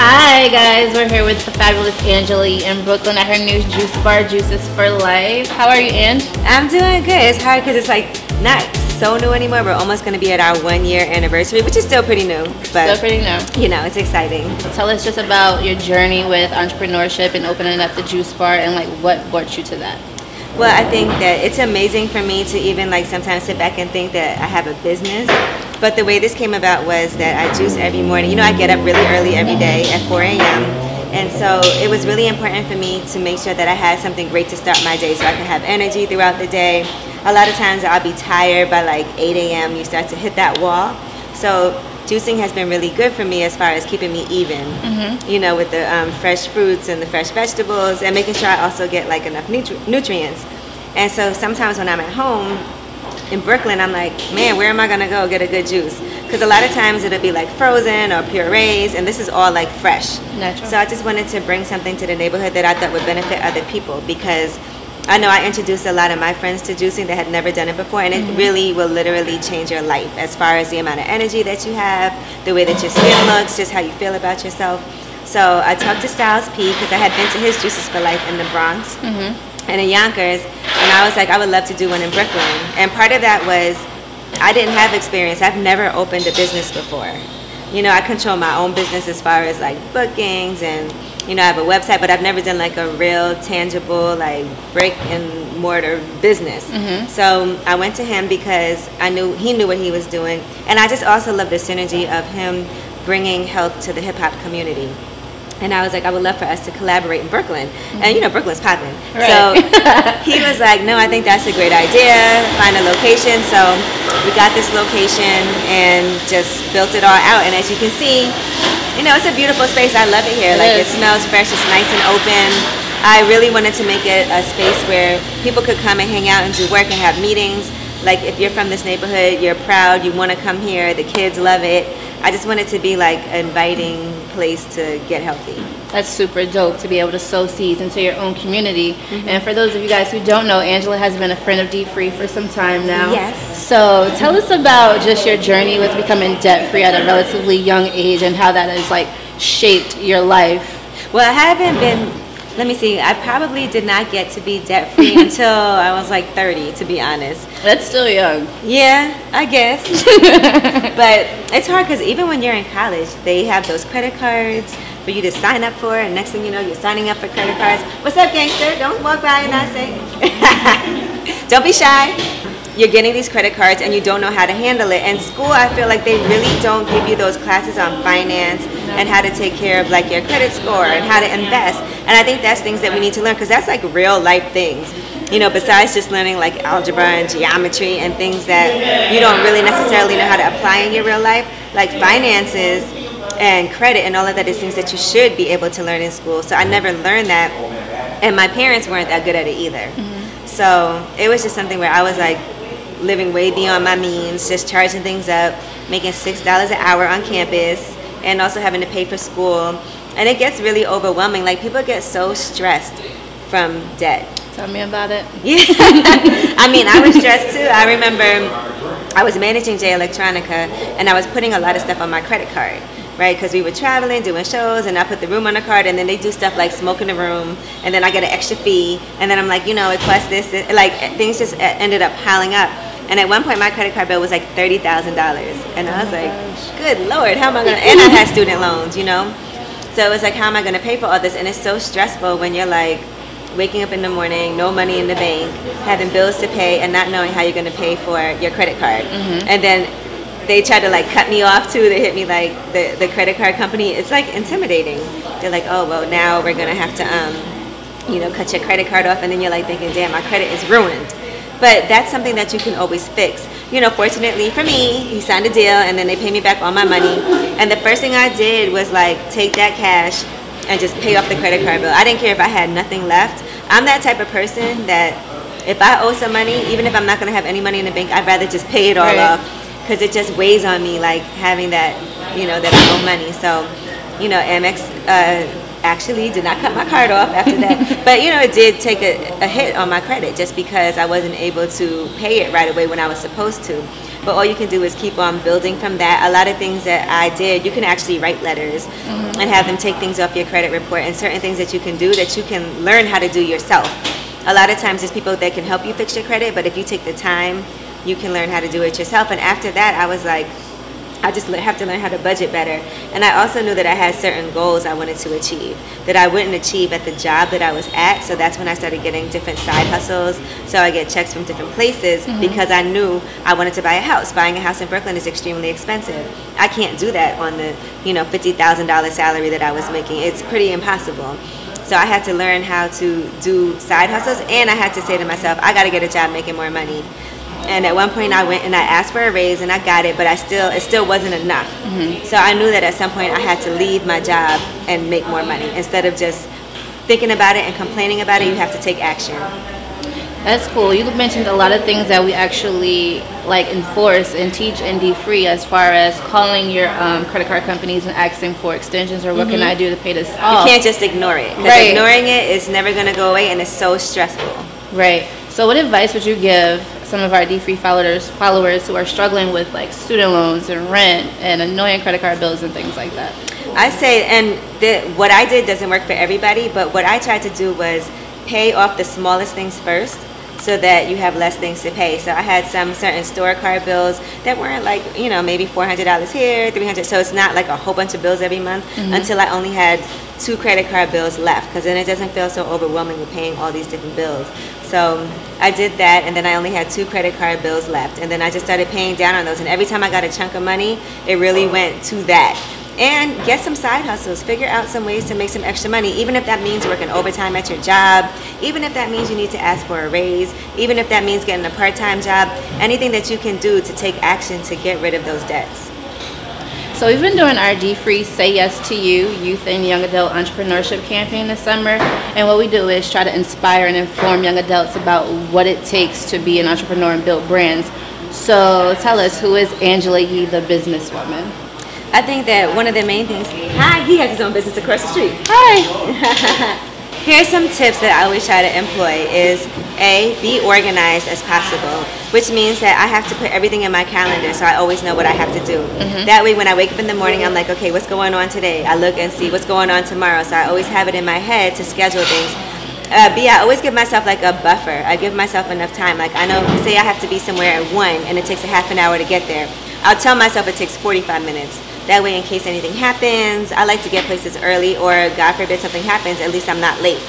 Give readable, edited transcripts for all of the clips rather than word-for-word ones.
Hi guys, we're here with the fabulous Angela Yee in Brooklyn at her new juice bar, Juices for Life. How are you, Ange? I'm doing good. It's hard because it's like not so new anymore. We're almost going to be at our 1-year anniversary, which is still pretty new. But Still pretty new. You know, it's exciting. Tell us just about your journey with entrepreneurship and opening up the juice bar and like what brought you to that. Well, I think that it's amazing for me to even like sometimes sit back and think that I have a business. But the way this came about was that I juice every morning. You know, I get up really early every day at 4 a.m. And so it was really important for me to make sure that I had something great to start my day so I can have energy throughout the day. A lot of times I'll be tired by like 8 a.m. You start to hit that wall. So juicing has been really good for me as far as keeping me even, you know, with the fresh fruits and the fresh vegetables and making sure I also get like enough nutrients. And so sometimes when I'm at home in Brooklyn, I'm like, man, where am I gonna go get a good juice? Because a lot of times it'll be like frozen or purees, and this is all like fresh. Natural. So I just wanted to bring something to the neighborhood that I thought would benefit other people, because I know I introduced a lot of my friends to juicing that had never done it before, and it really will literally change your life as far as the amount of energy that you have, the way that your skin looks, just how you feel about yourself. So I talked to Styles P because I had been to his Juices for Life in the Bronx and in Yonkers, and I was like, I would love to do one in Brooklyn. And part of that was I didn't have experience. I've never opened a business before. You know, I control my own business as far as like bookings and, you know, I have a website, but I've never done like a real tangible like brick and mortar business. So I went to him because I knew he knew what he was doing, and I just also love the synergy of him bringing health to the hip hop community. And I was like, I would love for us to collaborate in Brooklyn. And you know, Brooklyn's popping. Right. So he was like, no, I think that's a great idea. Find a location. So we got this location and just built it all out. And as you can see, you know, it's a beautiful space. I love it here. It smells fresh. It's nice and open. I really wanted to make it a space where people could come and hang out and do work and have meetings. Like if you're from this neighborhood, you're proud, you want to come here, the kids love it. I just want it to be like an inviting place to get healthy. That's super dope to be able to sow seeds into your own community. And for those of you guys who don't know, Angela has been a friend of dfree for some time now. Yes. So tell us about just your journey with becoming debt-free at a relatively young age and how that has like shaped your life. Well, I haven't been, let me see, I probably did not get to be debt-free until I was like 30, to be honest. That's still young. Yeah, I guess. But it's hard because even when you're in college, they have those credit cards for you to sign up for, and next thing you know, you're signing up for credit cards. What's up, gangster? Don't walk by and not say. Don't be shy. You're getting these credit cards and you don't know how to handle it. And school, I feel like they really don't give you those classes on finance and how to take care of like your credit score and how to invest. And I think that's things that we need to learn because that's like real life things. You know, besides just learning like algebra and geometry and things that you don't really necessarily know how to apply in your real life, like finances and credit and all of that is things that you should be able to learn in school. So I never learned that, and my parents weren't that good at it either. So it was just something where I was like living way beyond my means, just charging things up, making $6 an hour on campus, and also having to pay for school. And it gets really overwhelming. Like people get so stressed from debt. Tell me about it. Yeah. I mean, I was stressed too. I remember I was managing J Electronica, and I was putting a lot of stuff on my credit card, right? Because we were traveling, doing shows, and I put the room on the card, and then they do stuff like smoke in the room, and then I get an extra fee, and then I'm like, you know, it costs this. Like things just ended up piling up. And at one point, my credit card bill was like $30,000, and I was like, good Lord, how am I gonna? And I had student loans, you know. So it was like, how am I gonna pay for all this? And it's so stressful when you're like waking up in the morning, no money in the bank, having bills to pay, and not knowing how you're going to pay for your credit card. And then they try to like cut me off too. They hit me like the credit card company. It's like intimidating. They're like, oh, well, now we're going to have to, you know, cut your credit card off. And then you're like thinking, damn, my credit is ruined. But that's something that you can always fix. You know, fortunately for me, he signed a deal and then they paid me back all my money. And the first thing I did was like take that cash and just pay off the credit card bill. I didn't care if I had nothing left. I'm that type of person that if I owe some money, even if I'm not going to have any money in the bank, I'd rather just pay it all off because it just weighs on me, like having that, you know, that I owe money. So, you know, Amex actually did not cut my card off after that. But, you know, it did take a hit on my credit just because I wasn't able to pay it right away when I was supposed to. but all you can do is keep on building from that. A lot of things that I did, you can actually write letters and have them take things off your credit report, and certain things that you can do that you can learn how to do yourself. A lot of times there's people that can help you fix your credit, but if you take the time, you can learn how to do it yourself. And after that, I was like, I just have to learn how to budget better. And I also knew that I had certain goals I wanted to achieve that I wouldn't achieve at the job that I was at. So that's when I started getting different side hustles. So I get checks from different places because I knew I wanted to buy a house. Buying a house in Brooklyn is extremely expensive. I can't do that on the $50,000 salary that I was making. It's pretty impossible. So I had to learn how to do side hustles, and I had to say to myself, I got to get a job making more money. And at one point I went and I asked for a raise and I got it, but it still wasn't enough. So I knew that at some point I had to leave my job and make more money. Instead of just thinking about it and complaining about it, you have to take action. That's cool. You mentioned a lot of things that we actually enforce and teach in dfree, as far as calling your credit card companies and asking for extensions or what can I do to pay this off. You can't just ignore it, because ignoring it is never going to go away, and it's so stressful. Right. So what advice would you give some of our dfree followers who are struggling with student loans and rent and annoying credit card bills and things like that? I say, and what I did doesn't work for everybody, but what I tried to do was pay off the smallest things first, so that you have less things to pay. So I had some certain store card bills that weren't maybe $400 here, $300. So it's not like a whole bunch of bills every month until I only had 2 credit card bills left, because then it doesn't feel so overwhelming with paying all these different bills. So I did that, and then I only had 2 credit card bills left, and then I just started paying down on those. And every time I got a chunk of money, it really went to that. And get some side hustles. Figure out some ways to make some extra money, even if that means working overtime at your job, even if that means you need to ask for a raise, even if that means getting a part-time job. Anything that you can do to take action to get rid of those debts. So we've been doing our dfree Say Yes to You Youth and Young Adult Entrepreneurship campaign this summer, and what we do is try to inspire and inform young adults about what it takes to be an entrepreneur and build brands. So tell us, who is Angela Yee, the businesswoman? I think that one of the main things, he has his own business across the street. Hi. Here's some tips that I always try to employ is A, be organized as possible, which means that I have to put everything in my calendar so I always know what I have to do. That way when I wake up in the morning, I'm like, okay, what's going on today? I look and see what's going on tomorrow, so I always have it in my head to schedule things. B, I always give myself a buffer. I give myself enough time. I know, say I have to be somewhere at 1 and it takes a half an hour to get there. I'll tell myself it takes 45 minutes. That way, in case anything happens, I like to get places early, or God forbid something happens, at least I'm not late.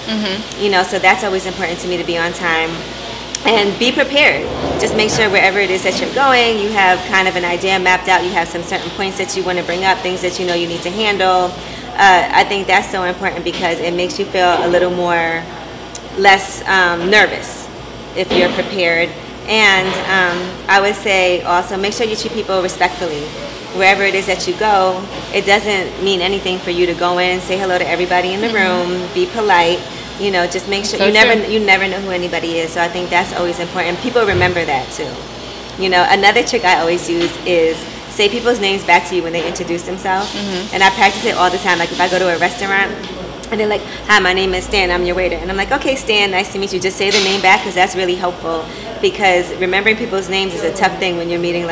So that's always important to me, to be on time. And be prepared. Just make sure wherever it is that you're going, you have kind of an idea mapped out. You have some certain points that you want to bring up, things that you know you need to handle. I think that's so important because it makes you feel a little less nervous if you're prepared. And I would say also make sure you treat people respectfully. Wherever it is that you go, it doesn't mean anything for you to go in, say hello to everybody in the room, be polite. Just make sure you never know who anybody is. So I think that's always important. People remember that too. Another trick I always use is say people's names back to you when they introduce themselves. And I practice it all the time. Like if I go to a restaurant and they're like, hi, my name is Stan, I'm your waiter. And I'm like, okay, Stan, nice to meet you. Just say the name back, because that's really helpful. Because remembering people's names is a tough thing when you're meeting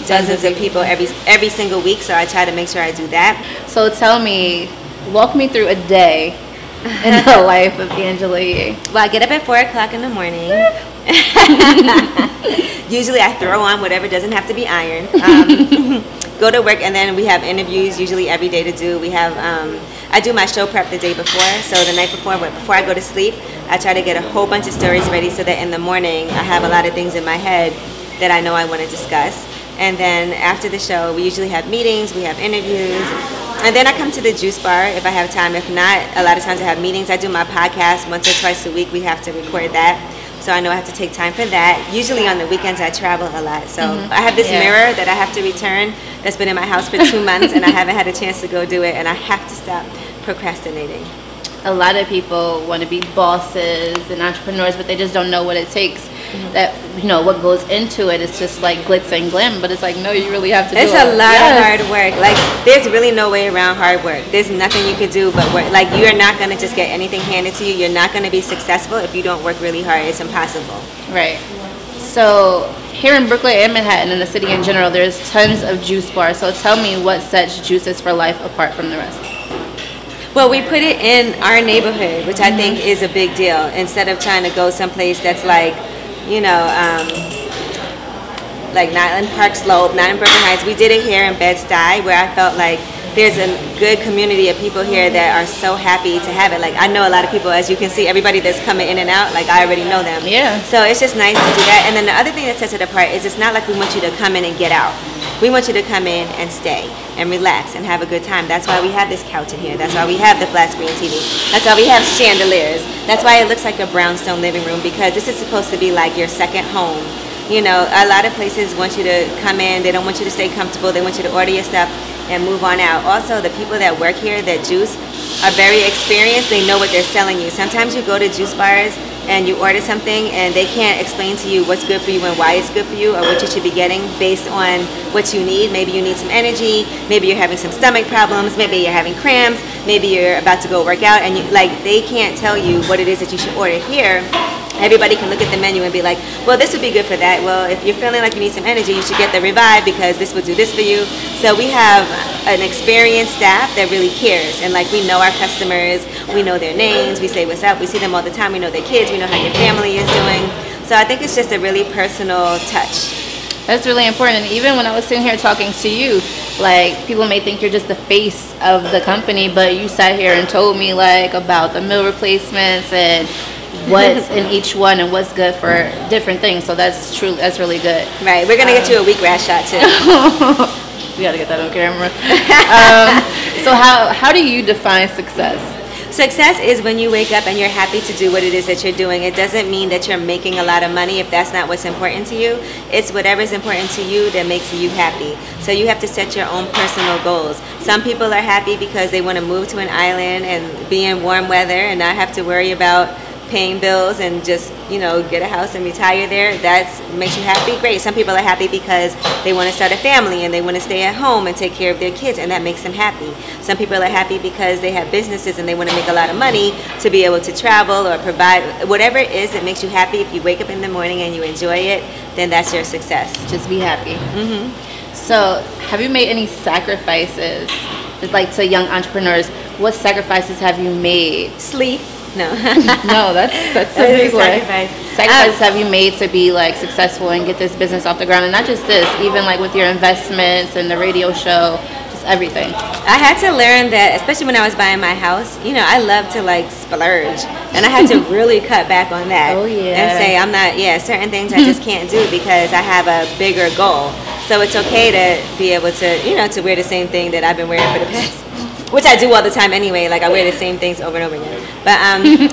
dozens of people every single week. So I try to make sure I do that. So walk me through a day in the life of Angela Yee. Well, I get up at 4 o'clock in the morning. Usually I throw on whatever doesn't have to be ironed. Go to work, and then we have interviews usually every day to do. I do my show prep the day before, so the night before I go to sleep, I try to get a whole bunch of stories ready so that in the morning I have a lot of things in my head that I know I want to discuss. And then after the show, we usually have meetings, we have interviews, and then I come to the juice bar if I have time. If not, a lot of times I have meetings. I do my podcast once or twice a week. We have to record that, so I know I have to take time for that. Usually on the weekends I travel a lot, so I have this mirror that I have to return that's been in my house for 2 months, and I haven't had a chance to go do it, and I have to stop procrastinating. A lot of people want to be bosses and entrepreneurs, but they just don't know what it takes. That what goes into it. It's just like glitz and glam, but it's like, no, you really have to do it. It's a lot of hard work. There's really no way around hard work. There's nothing you could do but work. You're not going to just get anything handed to you. You're not going to be successful if you don't work really hard. It's impossible. Right. So here in Brooklyn and Manhattan, in the city in general, there's tons of juice bars. So tell me what sets Juices for Life apart from the rest. Well, we put it in our neighborhood, which I think is a big deal. Instead of trying to go someplace that's like, like Nyland Park Slope, not in Brooklyn Heights. We did it here in Bed-Stuy, where I felt like there's a good community of people here that are so happy to have it. Like, I know a lot of people, as you can see, everybody that's coming in and out, like, I already know them. Yeah. So it's just nice to do that. And then the other thing that sets it apart is it's not like we want you to come in and get out. We want you to come in and stay and relax and have a good time. That's why we have this couch in here. That's why we have the flat screen TV. That's why we have chandeliers. That's why it looks like a brownstone living room, because this is supposed to be like your second home. A lot of places want you to come in. They don't want you to stay comfortable. They want you to order your stuff and move on out. Also, the people that work here that juice are very experienced. They know what they're selling you. Sometimes you go to juice bars and you order something and they can't explain to you what's good for you and why it's good for you, or what you should be getting based on what you need. Maybe you need some energy. Maybe you're having some stomach problems. Maybe you're having cramps. Maybe you're about to go work out, and they can't tell you what it is that you should order. Here, everybody can look at the menu and be like, well, this would be good for that. Well, if you're feeling like you need some energy, you should get the Revive, because this would do this for you. So we have an experienced staff that really cares. And we know our customers, we know their names, we say what's up, we see them all the time, we know their kids, we know how your family is doing. So I think it's just a really personal touch. That's really important. And even when I was sitting here talking to you, people may think you're just the face of the company, but you sat here and told me about the meal replacements and what's in each one and what's good for different things. So that's really good. Right. We're gonna get you a wheatgrass shot too. We gotta get that on camera. So how do you define success? Success is when you wake up and you're happy to do what it is that you're doing. It doesn't mean that you're making a lot of money if that's not what's important to you. It's whatever's important to you that makes you happy. So you have to set your own personal goals. Some people are happy because they want to move to an island and be in warm weather and not have to worry about paying bills and just get a house and retire there. That makes you happy. Great. Some people are happy because they want to start a family and they want to stay at home and take care of their kids, and that makes them happy. Some people are happy because they have businesses and they want to make a lot of money to be able to travel or provide whatever it is that makes you happy. If you wake up in the morning and you enjoy it, then that's your success. Just be happy. So have you made any sacrifices, to young entrepreneurs? What sacrifices have you made? Sleep. No. No, that's a big one. Sacrifices have you made to be successful and get this business off the ground? And not just this, even with your investments and the radio show, just everything. I had to learn that, especially when I was buying my house, I love to splurge, and I had to really cut back on that. Oh yeah. And say certain things I just can't do because I have a bigger goal. So it's okay to be able to to wear the same thing that I've been wearing for the past, which I do all the time anyway. I wear the same things over and over again. But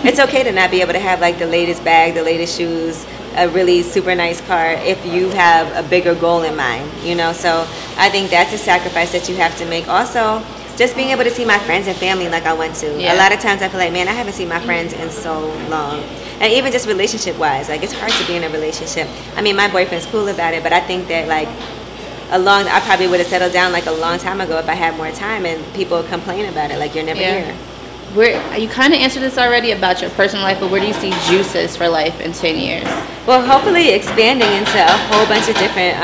it's okay to not be able to have the latest bag, the latest shoes, a really super nice car if you have a bigger goal in mind, So I think that's a sacrifice that you have to make. Also, just being able to see my friends and family like I want to. Yeah. A lot of times I feel like, man, I haven't seen my friends in so long. And even just relationship-wise, it's hard to be in a relationship. I mean, my boyfriend's cool about it, but I think that I probably would have settled down a long time ago if I had more time, and people complain about it you're never here. You kind of answered this already about your personal life, but where do you see Juices for Life in 10 years? Well, hopefully expanding into a whole bunch of different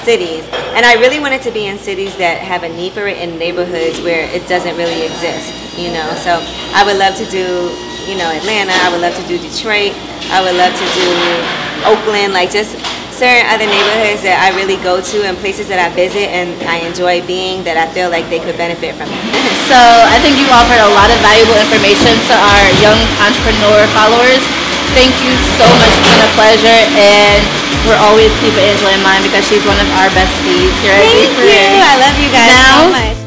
cities. And I really want it to be in cities that have a need for it, in neighborhoods where it doesn't really exist, So I would love to do, Atlanta. I would love to do Detroit. I would love to do Oakland, just certain other neighborhoods that I really go to and places that I visit and I enjoy being, that I feel like they could benefit from it. So I think you offered a lot of valuable information to our young entrepreneur followers. Thank you so much. It's been a pleasure, and we're always keeping Angela in mind because she's one of our besties here at dfree. Thank you. I love you guys so much.